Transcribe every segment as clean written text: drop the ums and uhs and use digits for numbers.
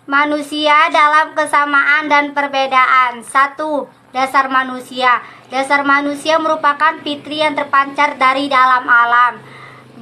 Manusia dalam kesamaan dan perbedaan. 1. Dasar manusia. Dasar manusia merupakan fitri yang terpancar dari dalam alam.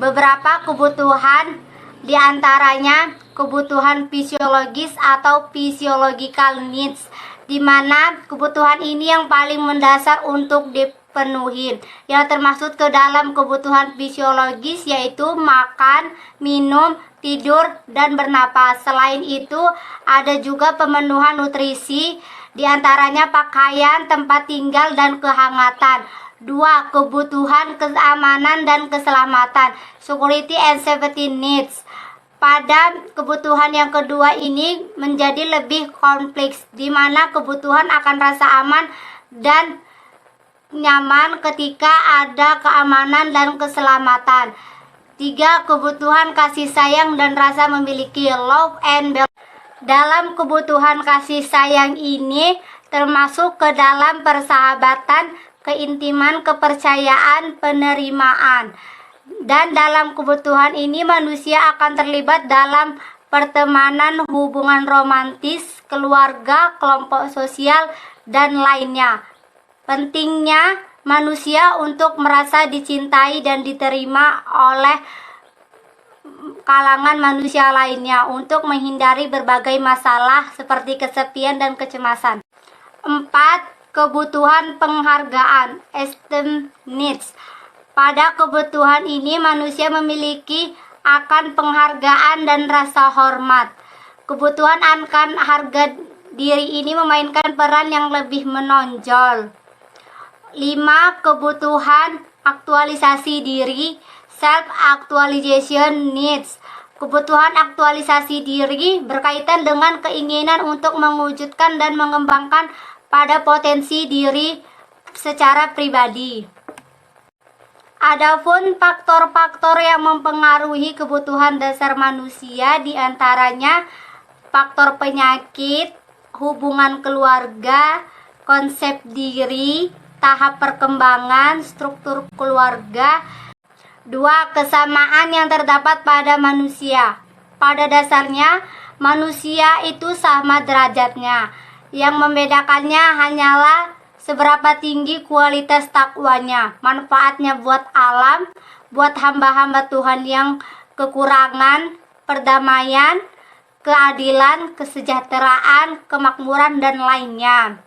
Beberapa kebutuhan diantaranya kebutuhan fisiologis atau physiological needs, di mana kebutuhan ini yang paling mendasar untuk dipenuhi, yang termasuk ke dalam kebutuhan fisiologis yaitu makan, minum, tidur, dan bernapas. Selain itu, ada juga pemenuhan nutrisi, diantaranya pakaian, tempat tinggal, dan kehangatan. 2. Kebutuhan keamanan dan keselamatan, security and safety needs. Pada kebutuhan yang kedua ini menjadi lebih kompleks, di mana kebutuhan akan rasa aman dan nyaman ketika ada keamanan dan keselamatan. 3. Kebutuhan kasih sayang dan rasa memiliki, love and belonging. Dalam kebutuhan kasih sayang ini termasuk ke dalam persahabatan, keintiman, kepercayaan, penerimaan. Dan dalam kebutuhan ini manusia akan terlibat dalam pertemanan, hubungan romantis, keluarga, kelompok sosial, dan lainnya. Pentingnya manusia untuk merasa dicintai dan diterima oleh kalangan manusia lainnya untuk menghindari berbagai masalah seperti kesepian dan kecemasan. 4. Kebutuhan penghargaan, esteem needs. Pada kebutuhan ini manusia memiliki akan penghargaan dan rasa hormat. Kebutuhan akan harga diri ini memainkan peran yang lebih menonjol. 5. Kebutuhan aktualisasi diri, self-actualization needs. Kebutuhan aktualisasi diri berkaitan dengan keinginan untuk mewujudkan dan mengembangkan pada potensi diri secara pribadi. Adapun faktor-faktor yang mempengaruhi kebutuhan dasar manusia diantaranya faktor penyakit, hubungan keluarga, konsep diri, tahap perkembangan, struktur keluarga. 2. Kesamaan yang terdapat pada manusia. Pada dasarnya, manusia itu sama derajatnya. Yang membedakannya hanyalah seberapa tinggi kualitas takwanya, manfaatnya buat alam, buat hamba-hamba Tuhan yang kekurangan, perdamaian, keadilan, kesejahteraan, kemakmuran, dan lainnya.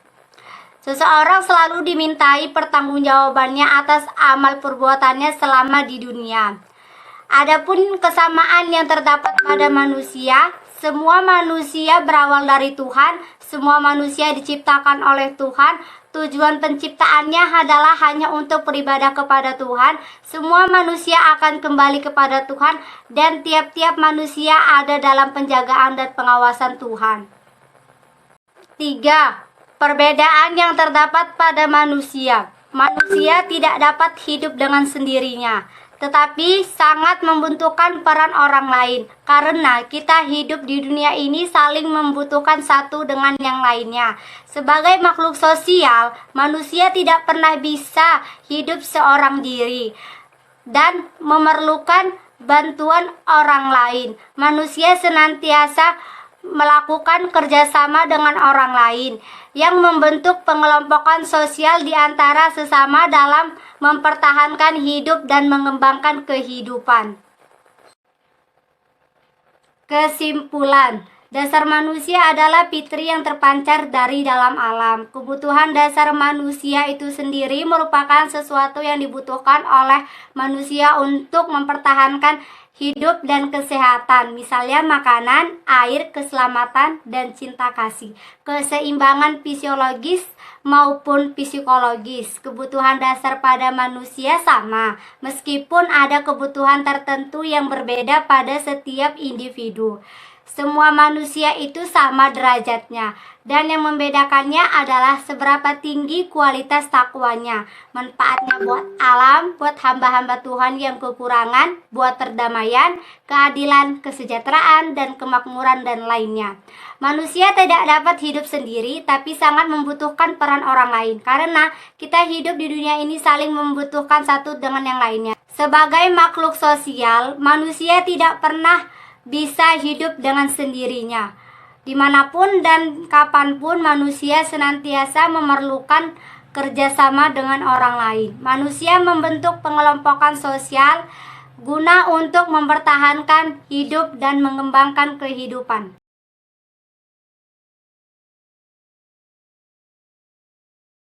Seseorang selalu dimintai pertanggungjawabannya atas amal perbuatannya selama di dunia. Adapun kesamaan yang terdapat pada manusia, semua manusia berawal dari Tuhan, semua manusia diciptakan oleh Tuhan, tujuan penciptaannya adalah hanya untuk beribadah kepada Tuhan, semua manusia akan kembali kepada Tuhan, dan tiap-tiap manusia ada dalam penjagaan dan pengawasan Tuhan. 3. Perbedaan yang terdapat pada manusia. Manusia tidak dapat hidup dengan sendirinya, tetapi sangat membutuhkan peran orang lain, karena kita hidup di dunia ini saling membutuhkan satu dengan yang lainnya. Sebagai makhluk sosial, manusia tidak pernah bisa hidup seorang diri dan memerlukan bantuan orang lain. Manusia senantiasa melakukan kerjasama dengan orang lain yang membentuk pengelompokan sosial di antara sesama dalam mempertahankan hidup dan mengembangkan kehidupan. Kesimpulan, dasar manusia adalah fitri yang terpancar dari dalam alam. Kebutuhan dasar manusia itu sendiri merupakan sesuatu yang dibutuhkan oleh manusia untuk mempertahankan hidup dan kesehatan, misalnya makanan, air, keselamatan, dan cinta kasih, keseimbangan fisiologis maupun psikologis. Kebutuhan dasar pada manusia sama, meskipun ada kebutuhan tertentu yang berbeda pada setiap individu. Semua manusia itu sama derajatnya, dan yang membedakannya adalah seberapa tinggi kualitas takwanya, manfaatnya buat alam, buat hamba-hamba Tuhan yang kekurangan, buat perdamaian, keadilan, kesejahteraan, dan kemakmuran, dan lainnya. Manusia tidak dapat hidup sendiri, tapi sangat membutuhkan peran orang lain, karena kita hidup di dunia ini saling membutuhkan satu dengan yang lainnya. Sebagai makhluk sosial, manusia tidak pernah bisa hidup dengan sendirinya. Dimanapun dan kapanpun manusia senantiasa memerlukan kerjasama dengan orang lain. Manusia membentuk pengelompokan sosial guna untuk mempertahankan hidup dan mengembangkan kehidupan.